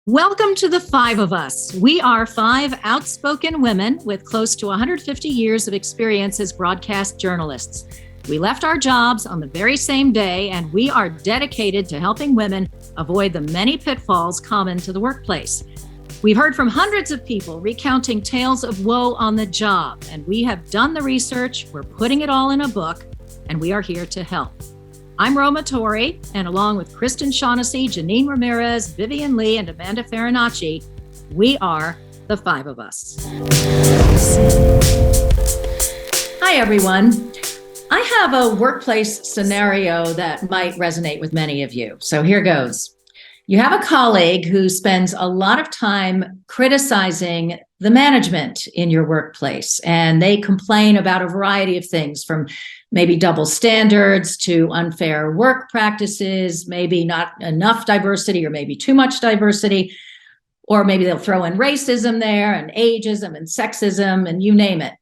Welcome to the Five of Us. We are five outspoken women with close to 150 years of experience as broadcast journalists. We left our jobs on the very same day, and we are dedicated to helping women avoid the many pitfalls common to the workplace. We've heard from hundreds of people recounting tales of woe on the job, and we have done the research. We're putting it all in a book, and we are here to help. I'm Roma Torrey, and along with Kristen Shaughnessy, Janine Ramirez, Vivian Lee, and Amanda Farinacci, we are the Five of Us. Hi, everyone. I have a workplace scenario that might resonate with many of you. So here goes. You have a colleague who spends a lot of time criticizing the management in your workplace, and they complain about a variety of things, from maybe double standards to unfair work practices, maybe not enough diversity or maybe too much diversity, or maybe they'll throw in racism there and ageism and sexism and you name it.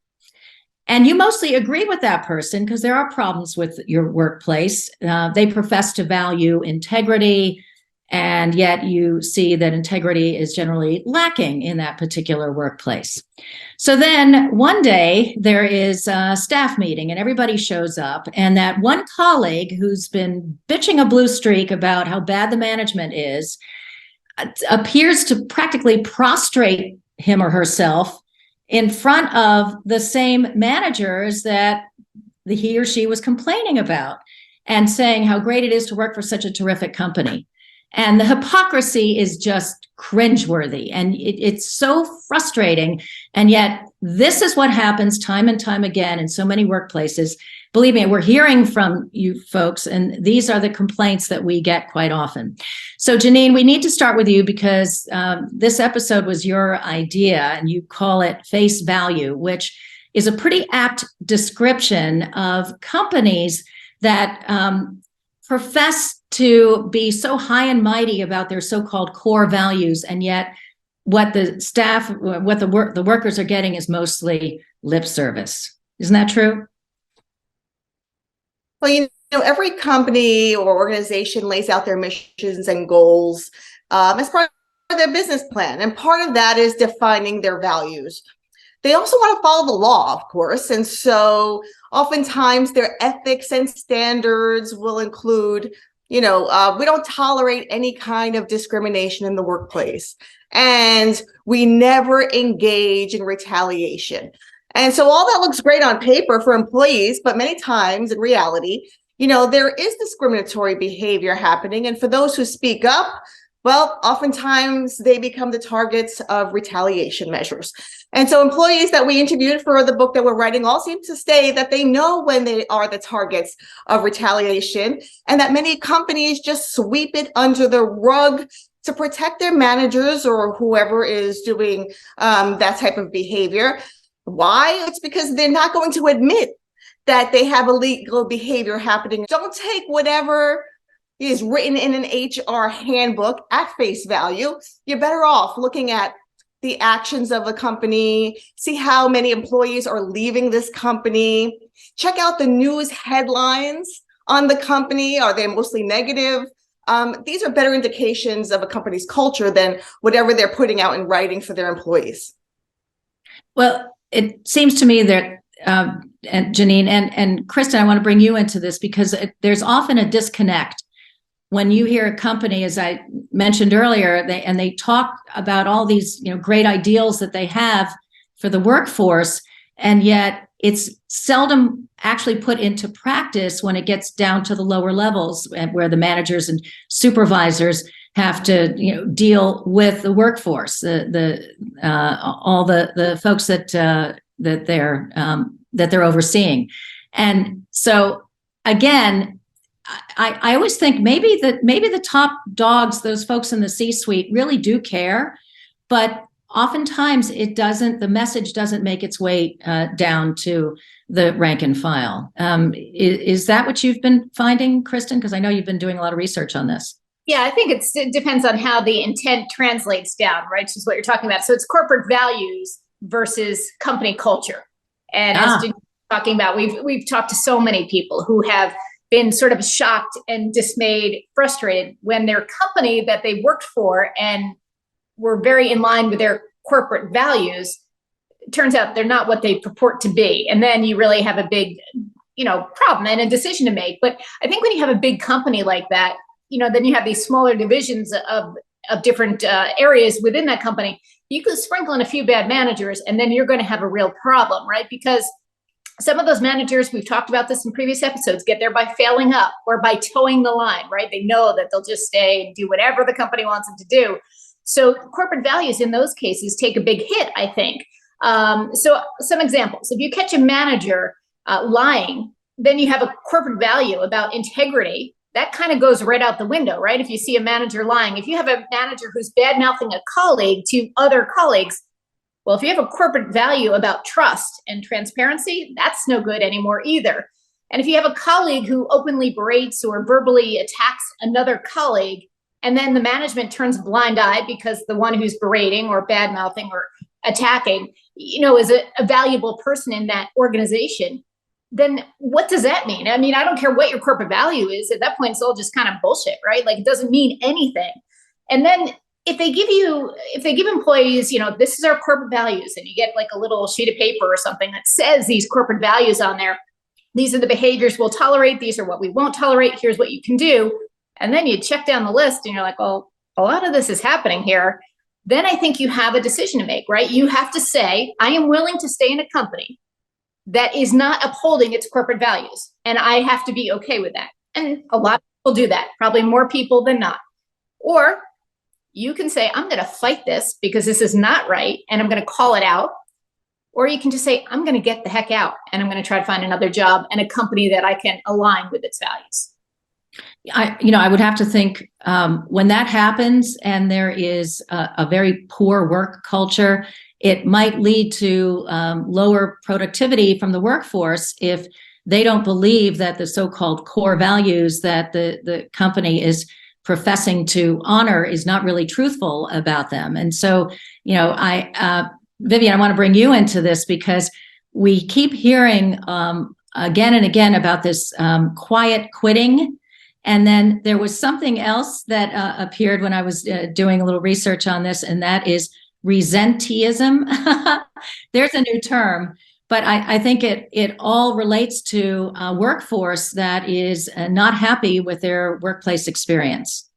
And you mostly agree with that person because there are problems with your workplace. They profess to value integrity, and yet you see that integrity is generally lacking in that particular workplace. So then one day there is a staff meeting and everybody shows up, and that one colleague who's been bitching a blue streak about how bad the management is appears to practically prostrate him or herself in front of the same managers that he or she was complaining about, and saying how great it is to work for such a terrific company. And the hypocrisy is just cringeworthy, and it's so frustrating. And yet this is what happens time and time again in so many workplaces. Believe me, we're hearing from you folks, and these are the complaints that we get quite often. So Janine, we need to start with you because this episode was your idea, and you call it Face Value, which is a pretty apt description of companies that profess to be so high and mighty about their so-called core values, and yet what the workers are getting is mostly lip service. Isn't that true? Well, every company or organization lays out their missions and goals as part of their business plan, and part of that is defining their values. They also want to follow the law, of course, and so oftentimes their ethics and standards will include we don't tolerate any kind of discrimination in the workplace, and we never engage in retaliation. And so all that looks great on paper for employees, but many times in reality, there is discriminatory behavior happening. And for those who speak up, well, oftentimes they become the targets of retaliation measures. And so employees that we interviewed for the book that we're writing all seem to say that they know when they are the targets of retaliation, and that many companies just sweep it under the rug to protect their managers or whoever is doing that type of behavior. Why? It's because they're not going to admit that they have illegal behavior happening. Don't take whatever is written in an HR handbook at face value. You're better off looking at the actions of a company, see how many employees are leaving this company, check out the news headlines on the company. Are they mostly negative? These are better indications of a company's culture than whatever they're putting out in writing for their employees. Well, it seems to me that, and Janine and Kristen, I want to bring you into this because there's often a disconnect when you hear a company, as I mentioned earlier, they talk about all these great ideals that they have for the workforce, and yet it's seldom actually put into practice when it gets down to the lower levels, where the managers and supervisors have to deal with the workforce, all the folks that they're overseeing. And so again, I always think maybe the top dogs, those folks in the C-suite, really do care, but oftentimes the message doesn't make its way down to the rank and file. Is that what you've been finding, Kristen? Because I know you've been doing a lot of research on this. Yeah, I think it depends on how the intent translates down, right? Which is what you're talking about. So it's corporate values versus company culture. And as Janine was talking about, we've talked to so many people who have been sort of shocked and dismayed, frustrated when their company that they worked for and were very in line with their corporate values, it turns out they're not what they purport to be. And then you really have a big, problem and a decision to make. But I think when you have a big company like that, then you have these smaller divisions of different areas within that company. You could sprinkle in a few bad managers, and then you're going to have a real problem, right? Because some of those managers, we've talked about this in previous episodes, get there by failing up or by towing the line, right? They know that they'll just stay and do whatever the company wants them to do. So corporate values in those cases take a big hit, I think. So some examples: if you catch a manager lying, then you have a corporate value about integrity. That kind of goes right out the window, right? If you see a manager lying, if you have a manager who's bad mouthing a colleague to other colleagues, well, if you have a corporate value about trust and transparency, that's no good anymore either. And if you have a colleague who openly berates or verbally attacks another colleague, and then the management turns a blind eye because the one who's berating or bad mouthing or attacking, is a valuable person in that organization, then what does that mean? I mean, I don't care what your corporate value is. At that point, it's all just kind of bullshit, right? Like, it doesn't mean anything. And then if they give employees, this is our corporate values, and you get like a little sheet of paper or something that says these corporate values on there, these are the behaviors we'll tolerate, these are what we won't tolerate, here's what you can do. And then you check down the list and you're like, well, a lot of this is happening here. Then I think you have a decision to make, right? You have to say, I am willing to stay in a company that is not upholding its corporate values, and I have to be okay with that. And a lot of people do that, probably more people than not. Or you can say, I'm going to fight this because this is not right, and I'm going to call it out. Or you can just say, I'm going to get the heck out, and I'm going to try to find another job and a company that I can align with its values. I would have to think when that happens and there is a very poor work culture, it might lead to lower productivity from the workforce if they don't believe that the so-called core values that the company is professing to honor is not really truthful about them. And so, Vivian, I want to bring you into this because we keep hearing again and again about this quiet quitting. And then there was something else that appeared when I was doing a little research on this, and that is resenteeism. There's a new term, but I think it all relates to a workforce that is not happy with their workplace experience.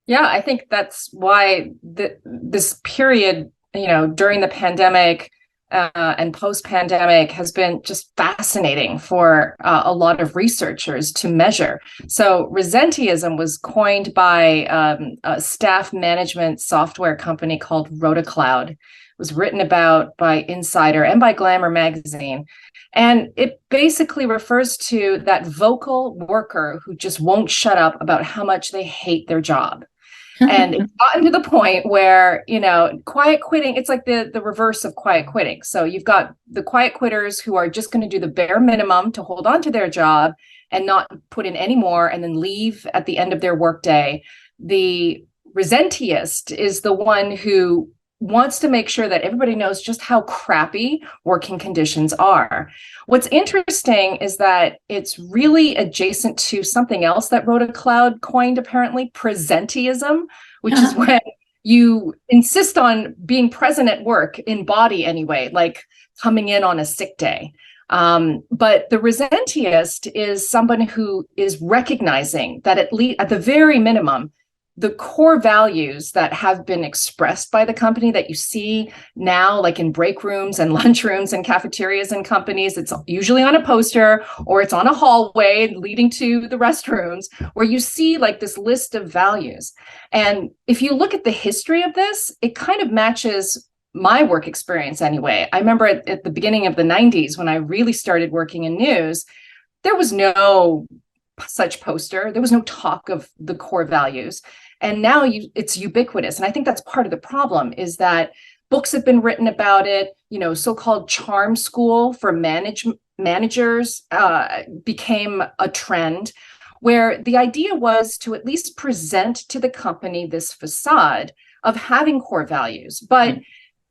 Yeah, I think that's why this period, during the pandemic and post-pandemic has been just fascinating for a lot of researchers to measure. So resenteeism was coined by a staff management software company called RotaCloud. It was written about by Insider and by Glamour magazine. And it basically refers to that vocal worker who just won't shut up about how much they hate their job. And it's gotten to the point where, quiet quitting, it's like the reverse of quiet quitting. So you've got the quiet quitters who are just going to do the bare minimum to hold on to their job and not put in any more and then leave at the end of their workday. The resenteeist is the one who wants to make sure that everybody knows just how crappy working conditions are. What's interesting is that it's really adjacent to something else that RotaCloud coined, apparently, presenteeism, which is when you insist on being present at work, in body anyway, like coming in on a sick day. But the resenteeist is someone who is recognizing that at the very minimum, the core values that have been expressed by the company that you see now, like in break rooms and lunch rooms and cafeterias and companies, it's usually on a poster or it's on a hallway leading to the restrooms where you see like this list of values. And if you look at the history of this, it kind of matches my work experience anyway. I remember at the beginning of the 90s when I really started working in news, there was no such poster. There was no talk of the core values. And now it's ubiquitous. And I think that's part of the problem is that books have been written about it, so-called charm school for managers became a trend where the idea was to at least present to the company this facade of having core values. But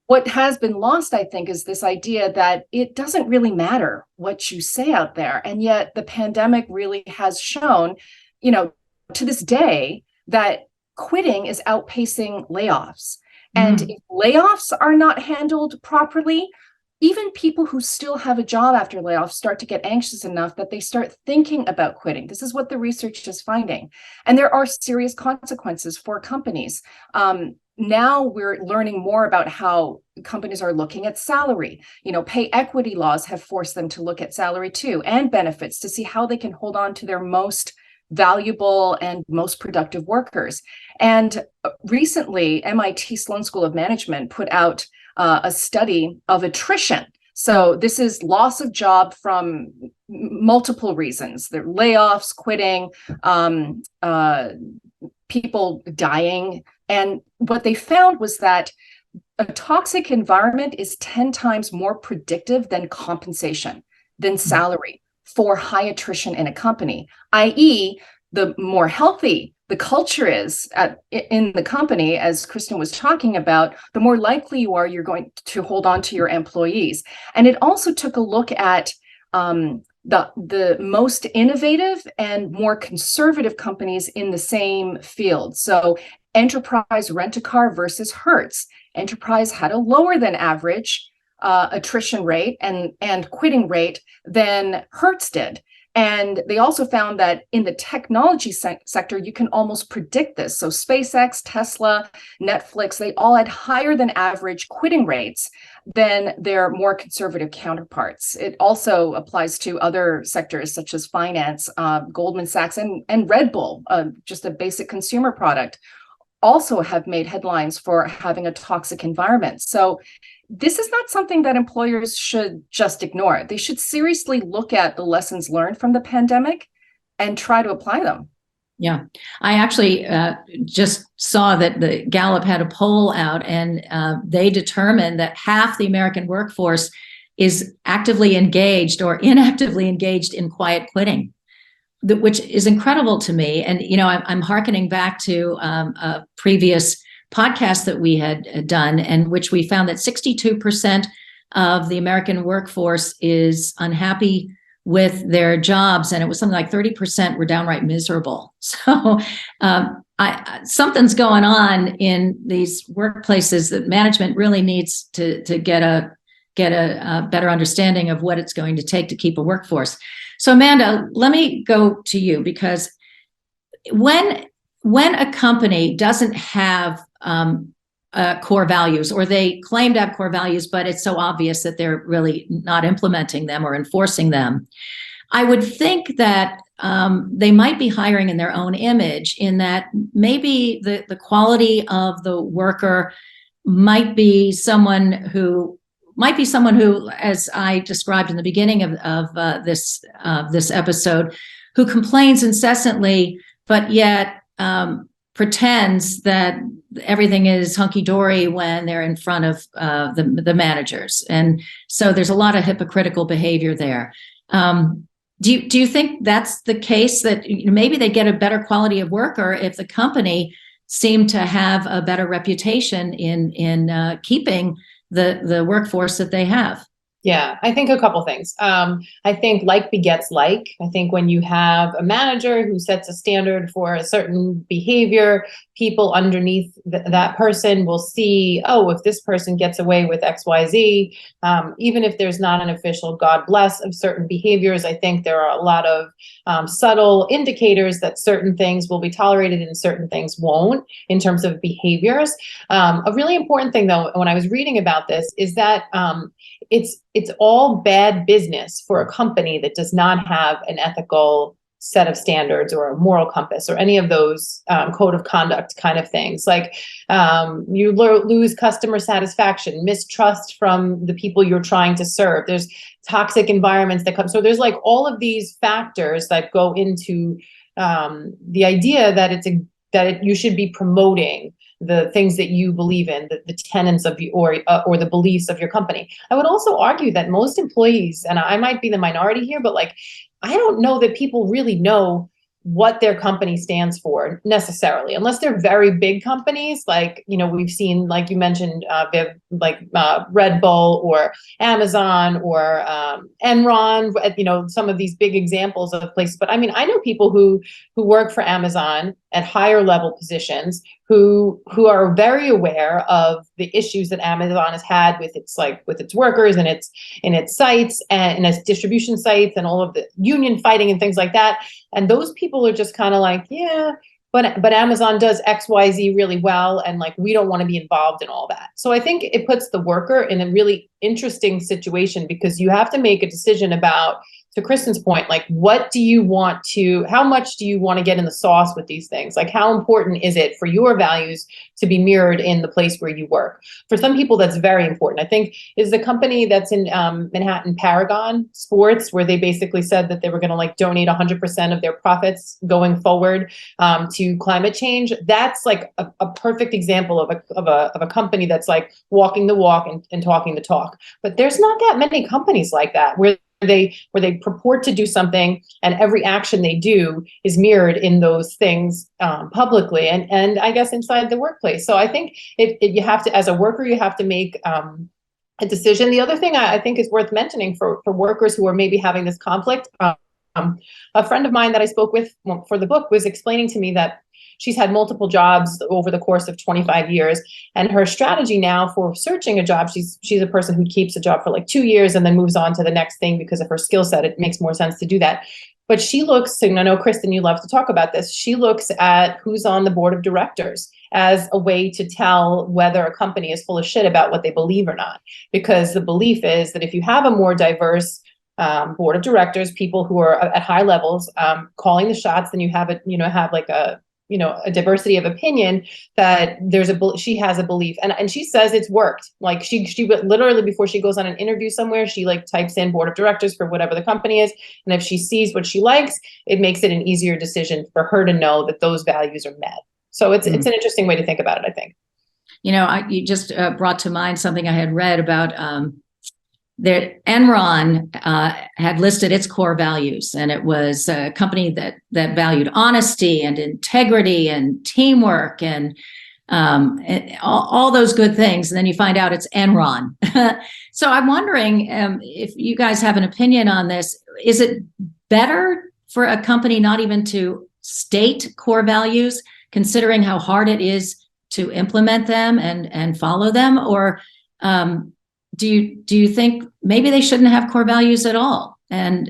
what has been lost, I think, is this idea that it doesn't really matter what you say out there. And yet the pandemic really has shown, to this day, that quitting is outpacing layoffs. And if layoffs are not handled properly, even people who still have a job after layoffs start to get anxious enough that they start thinking about quitting. This is what the research is finding. And there are serious consequences for companies. Now we're learning more about how companies are looking at salary. Pay equity laws have forced them to look at salary too, and benefits, to see how they can hold on to their most valuable and most productive workers. And recently, MIT Sloan School of Management put out a study of attrition. So this is loss of job from multiple reasons. There are layoffs, quitting, people dying. And what they found was that a toxic environment is 10 times more predictive than compensation, than salary for high attrition in a company, i.e., the more healthy the culture is in the company, as Kristen was talking about, the more likely you're going to hold on to your employees. And it also took a look at the most innovative and more conservative companies in the same field. So Enterprise Rent-A-Car versus Hertz. Enterprise had a lower than average attrition rate and quitting rate than Hertz did. And they also found that in the technology sector, you can almost predict this. So SpaceX, Tesla, Netflix, they all had higher than average quitting rates than their more conservative counterparts. It also applies to other sectors such as finance, Goldman Sachs and Red Bull, just a basic consumer product, also have made headlines for having a toxic environment. So this is not something that employers should just ignore. They should seriously look at the lessons learned from the pandemic and try to apply them. Yeah, I actually just saw that the Gallup had a poll out, and they determined that half the American workforce is actively engaged or inactively engaged in quiet quitting, which is incredible to me. And, I'm hearkening back to a previous podcast that we had done, and which we found that 62% of the American workforce is unhappy with their jobs, and it was something like 30% were downright miserable. So something's going on in these workplaces that management really needs to get a better understanding of what it's going to take to keep a workforce. So Amanda, let me go to you, because when a company doesn't have core values, or they claim to have core values, but it's so obvious that they're really not implementing them or enforcing them, I would think that they might be hiring in their own image, in that maybe the quality of the worker might be someone who, as I described in the beginning of this episode, who complains incessantly, but yet pretends that everything is hunky-dory when they're in front of the managers. And so there's a lot of hypocritical behavior there. Do you think that's the case, that maybe they get a better quality of worker if the company seemed to have a better reputation in keeping the workforce that they have? Yeah, I think a couple things. I think like begets like. I think when you have a manager who sets a standard for a certain behavior, people underneath that person will see, oh, if this person gets away with X, Y, Z, even if there's not an official God bless of certain behaviors, I think there are a lot of subtle indicators that certain things will be tolerated and certain things won't in terms of behaviors. A really important thing, though, when I was reading about this, is that it's all bad business for a company that does not have an ethical set of standards or a moral compass or any of those code of conduct kind of things. Like you lose customer satisfaction, mistrust from the people you're trying to serve. There's toxic environments that come. So there's like all of these factors that go into the idea that you should be promoting the things that you believe in, the tenets of you, or the beliefs of your company. I would also argue that most employees, and I might be the minority here, but like, I don't know that people really know what their company stands for necessarily, unless they're very big companies. Like, we've seen, like you mentioned, Viv, like Red Bull or Amazon or Enron, some of these big examples of places. But I mean, I know people who work for Amazon at higher level positions who are very aware of the issues that Amazon has had with its workers and its sites and its distribution sites and all of the union fighting and things like that. And those people are just kind of like, yeah, but Amazon does XYZ really well, and like we don't want to be involved in all that. So I think it puts the worker in a really interesting situation, because you have to make a decision about, to Kristen's point, like how much do you want to get in the sauce with these things? Like, how important is it for your values to be mirrored in the place where you work? For some people, that's very important. I think is the company that's in Manhattan, Paragon Sports, where they basically said that they were going to like donate 100% of their profits going forward to climate change. That's like a perfect example of a company that's like walking the walk and talking the talk. But there's not that many companies like that where they purport to do something and every action they do is mirrored in those things publicly and I guess inside the workplace. So I think you have to, as a worker, you have to make a decision. The other thing I think is worth mentioning for workers who are maybe having this conflict, a friend of mine that I spoke with for the book was explaining to me that she's had multiple jobs over the course of 25 years. And her strategy now for searching a job, she's a person who keeps a job for like 2 years and then moves on to the next thing because of her skill set. It makes more sense to do that. But she looks, and I know, Kristen, you love to talk about this, she looks at who's on the board of directors as a way to tell whether a company is full of shit about what they believe or not. Because the belief is that if you have a more diverse board of directors, people who are at high levels calling the shots, then you have a diversity of opinion, that she has a belief. And she says it's worked. Like she literally, before she goes on an interview somewhere, she like types in board of directors for whatever the company is. And if she sees what she likes, it makes it an easier decision for her to know that those values are met. So it's an interesting way to think about it, I think. You just brought to mind something I had read about that Enron had listed its core values, and it was a company that valued honesty and integrity and teamwork and all those good things. And then you find out it's Enron. So I'm wondering if you guys have an opinion on this. Is it better for a company not even to state core values, considering how hard it is to implement them and follow them? Or do you think maybe they shouldn't have core values at all? And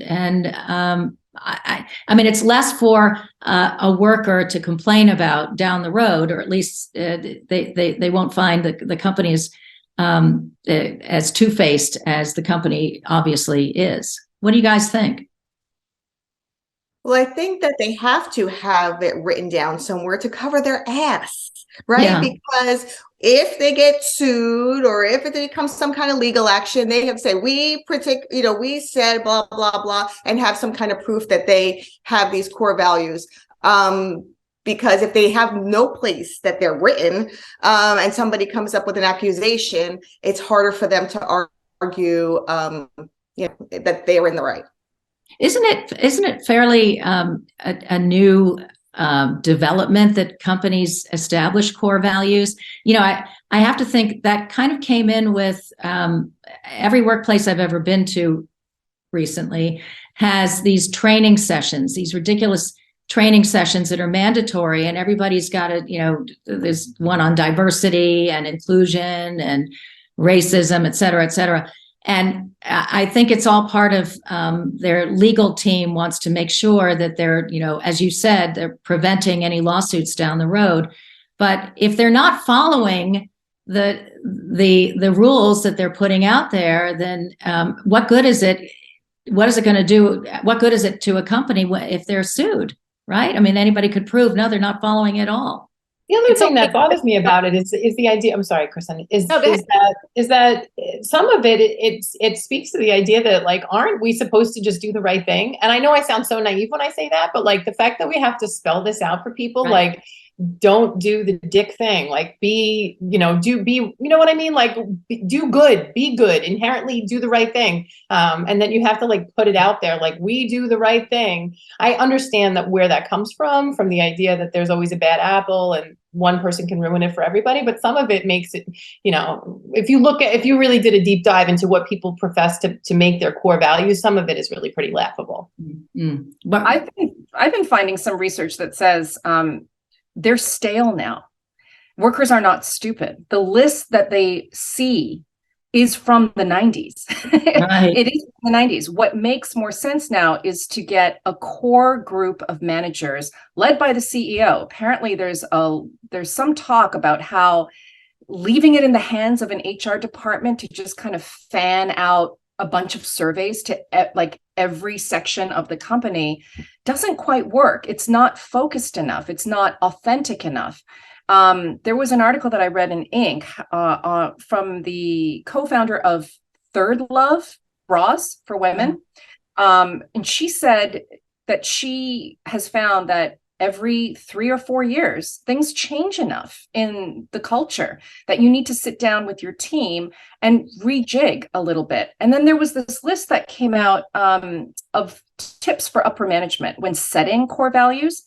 I mean, it's less for a worker to complain about down the road, or at least they won't find the company as two-faced as the company obviously is. What do you guys think? Well, I think that they have to have it written down somewhere to cover their ass, right? Yeah. Because if they get sued or if it becomes some kind of legal action, they have to say, we said blah, blah, blah, and have some kind of proof that they have these core values. Because if they have no place that they're written and somebody comes up with an accusation, it's harder for them to argue that they are in the right. Isn't it fairly a new development that companies establish core values? I have to think that kind of came in with every workplace I've ever been to recently has these training sessions, these ridiculous training sessions that are mandatory, and everybody's got to, there's one on diversity and inclusion and racism, et cetera, et cetera. And I think it's all part of their legal team wants to make sure that they're, as you said, they're preventing any lawsuits down the road. But if they're not following the rules that they're putting out there, then what good is it? What is it going to do? What good is it to a company if they're sued, right? I mean, anybody could prove, no, they're not following it all. The other thing that bothers me about it is the idea. I'm sorry, Kristen. Is that some of it speaks to the idea that, like, aren't we supposed to just do the right thing? And I know I sound so naive when I say that, but like the fact that we have to spell this out for people, right. Like, don't do the dick thing. Like, you know what I mean? Like, do good, be good, inherently do the right thing. And then you have to like put it out there, like, we do the right thing. I understand that where that comes from the idea that there's always a bad apple and one person can ruin it for everybody. But some of it makes it, if you really did a deep dive into what people profess to make their core values, some of it is really pretty laughable. Mm-hmm. But I've been finding some research that says, they're stale now. Workers are not stupid. The list that they see is from the 90s. Right. It is from the 90s. What makes more sense now is to get a core group of managers led by the CEO. Apparently there's some talk about how leaving it in the hands of an HR department to just kind of fan out a bunch of surveys to like every section of the company doesn't quite work. It's not focused enough. It's not authentic enough. There was an article that I read in Inc. From the co-founder of Third Love bras for women. And she said that she has found that every 3 or 4 years, things change enough in the culture that you need to sit down with your team and rejig a little bit. And then there was this list that came out of tips for upper management when setting core values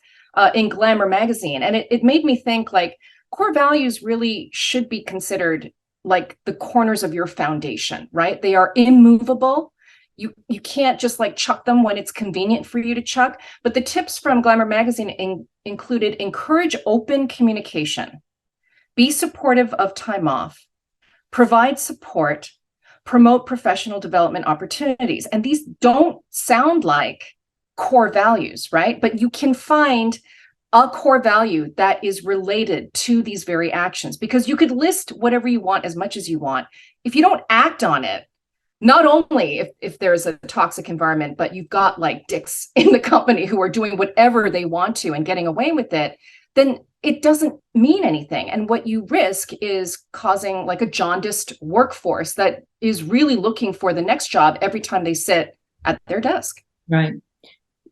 in Glamour magazine. And it made me think like core values really should be considered like the corners of your foundation, right? They are immovable. You can't just like chuck them when it's convenient for you to chuck. But the tips from Glamour magazine included encourage open communication, be supportive of time off, provide support, promote professional development opportunities. And these don't sound like core values, right? But you can find a core value that is related to these very actions, because you could list whatever you want as much as you want. If you don't act on it, not only if there's a toxic environment, but you've got like dicks in the company who are doing whatever they want to and getting away with it, then it doesn't mean anything. And what you risk is causing like a jaundiced workforce that is really looking for the next job every time they sit at their desk. Right.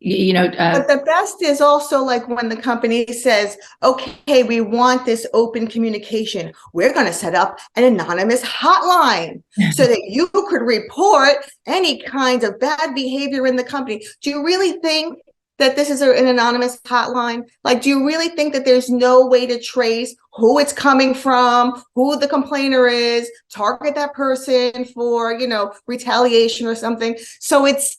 But the best is also like when the company says, okay, we want this open communication. We're going to set up an anonymous hotline so that you could report any kind of bad behavior in the company. Do you really think that this is an anonymous hotline? Like, do you really think that there's no way to trace who it's coming from, who the complainer is, target that person for, retaliation or something? So it's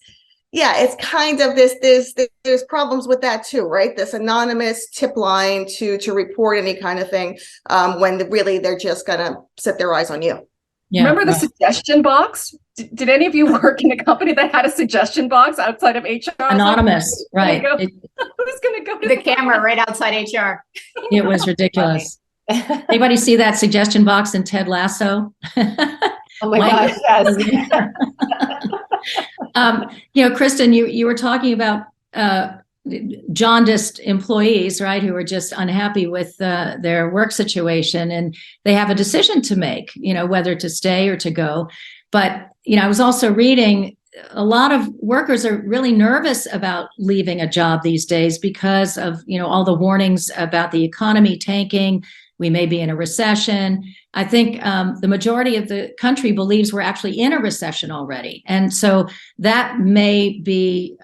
kind of there's problems with that too, right? This anonymous tip line to report any kind of thing when really they're just gonna set their eyes on you. Yeah, remember the suggestion box? Did any of you work in a company that had a suggestion box outside of HR? Anonymous, right. Who's going to go to The camera right outside HR. It was ridiculous. Anybody see that suggestion box in Ted Lasso? Oh my gosh, yes. Kristen, you were talking about jaundiced employees, right, who are just unhappy with their work situation, and they have a decision to make, whether to stay or to go. But, I was also reading a lot of workers are really nervous about leaving a job these days because of, all the warnings about the economy tanking. We may be in a recession. I think the majority of the country believes we're actually in a recession already. And so that may be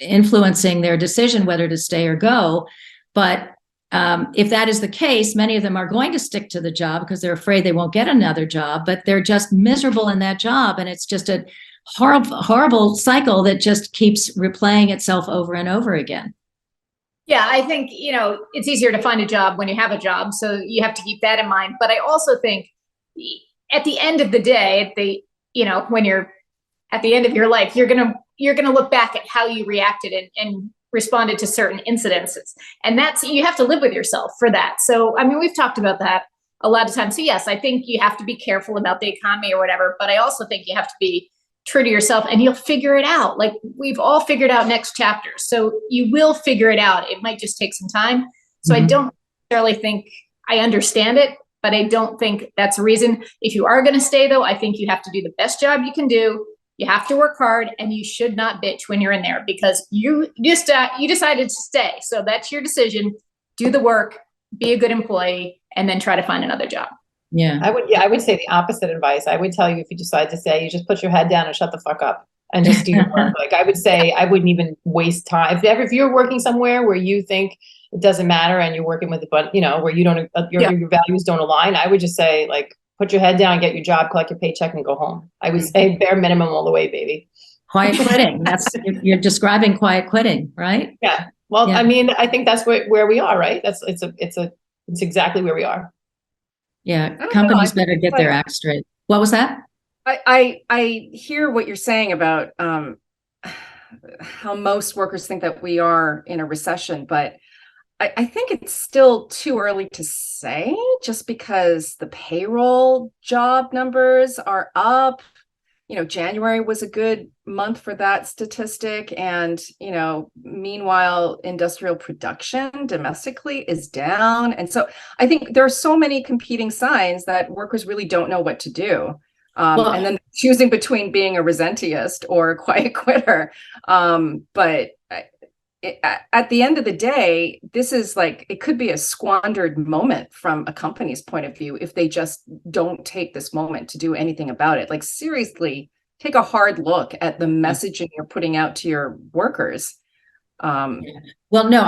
influencing their decision whether to stay or go. But if that is the case, many of them are going to stick to the job because they're afraid they won't get another job, but they're just miserable in that job. And it's just a horrible cycle that just keeps replaying itself over and over again. Yeah, I think, it's easier to find a job when you have a job. So you have to keep that in mind. But I also think at the end of the day, when you're at the end of your life, you're going to look back at how you reacted and responded to certain incidences. And you have to live with yourself for that. So, we've talked about that a lot of times. So yes, I think you have to be careful about the economy or whatever, but I also think you have to be true to yourself and you'll figure it out. Like we've all figured out next chapters. So you will figure it out. It might just take some time. So I don't necessarily think I understand it, but I don't think that's a reason. If you are going to stay though, I think you have to do the best job you can do. You have to work hard and you should not bitch when you're in there because you decided to stay. So that's your decision. Do the work, be a good employee, and then try to find another job. Yeah. I would say the opposite advice. I would tell you if you decide to stay, you just put your head down and shut the fuck up and just do your work. Like I would say, I wouldn't even waste time. If you're working somewhere where you think it doesn't matter and you're working with where you don't, your values don't align, I would just say like, put your head down, get your job, collect your paycheck and go home. I would say bare minimum all the way, baby. Quiet quitting. You're describing quiet quitting, right? Yeah. Well, Yeah. I mean, I think that's where we are, right? It's exactly where we are. Yeah, don't know, companies I think better get it's their like- act straight. What was that? I hear what you're saying about how most workers think that we are in a recession, but I think it's still too early to say, just because the payroll job numbers are up. January was a good month for that statistic. And, meanwhile, industrial production domestically is down. And so I think there are so many competing signs that workers really don't know what to do. And then choosing between being a resenteeist or a quiet quitter. But at the end of the day, this is it could be a squandered moment from a company's point of view if they just don't take this moment to do anything about it. Seriously, take a hard look at the messaging you're putting out to your workers. Well, no,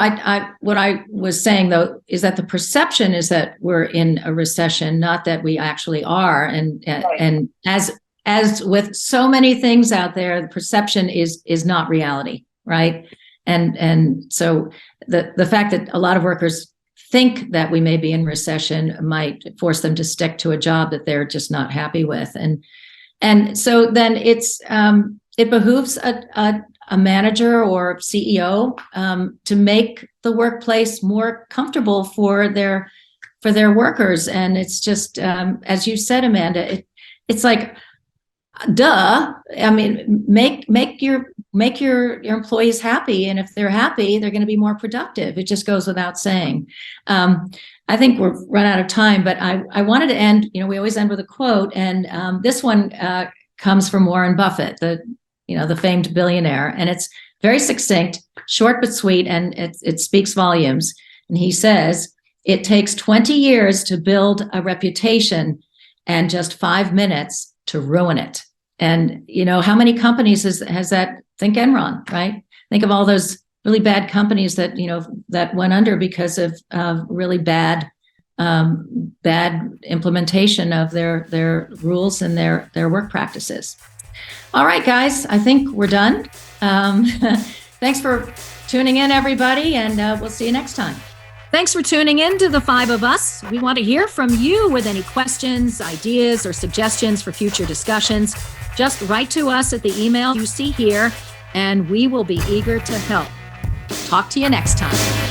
what I was saying though is that the perception is that we're in a recession, not that we actually are. And Right. and as with so many things out there, the perception is not reality, right? And so the fact that a lot of workers think that we may be in recession might force them to stick to a job that they're just not happy with. And so then it behooves a manager or CEO to make the workplace more comfortable for their workers. And it's just as you said, Amanda, it's like, duh. I mean, make your employees happy, and if they're happy, they're going to be more productive. It just goes without saying. I think we're run out of time, but I wanted to end. We always end with a quote, and this one comes from Warren Buffett, the famed billionaire, and it's very succinct, short but sweet, and it speaks volumes. And he says, "It takes 20 years to build a reputation, and just 5 minutes to ruin it." And how many companies has that? Think Enron, right? Think of all those really bad companies that that went under because of really bad implementation of their rules and their work practices. All right, guys, I think we're done. Thanks for tuning in, everybody, and we'll see you next time. Thanks for tuning in to The Five of Us. We want to hear from you with any questions, ideas, or suggestions for future discussions. Just write to us at the email you see here, and we will be eager to help. Talk to you next time.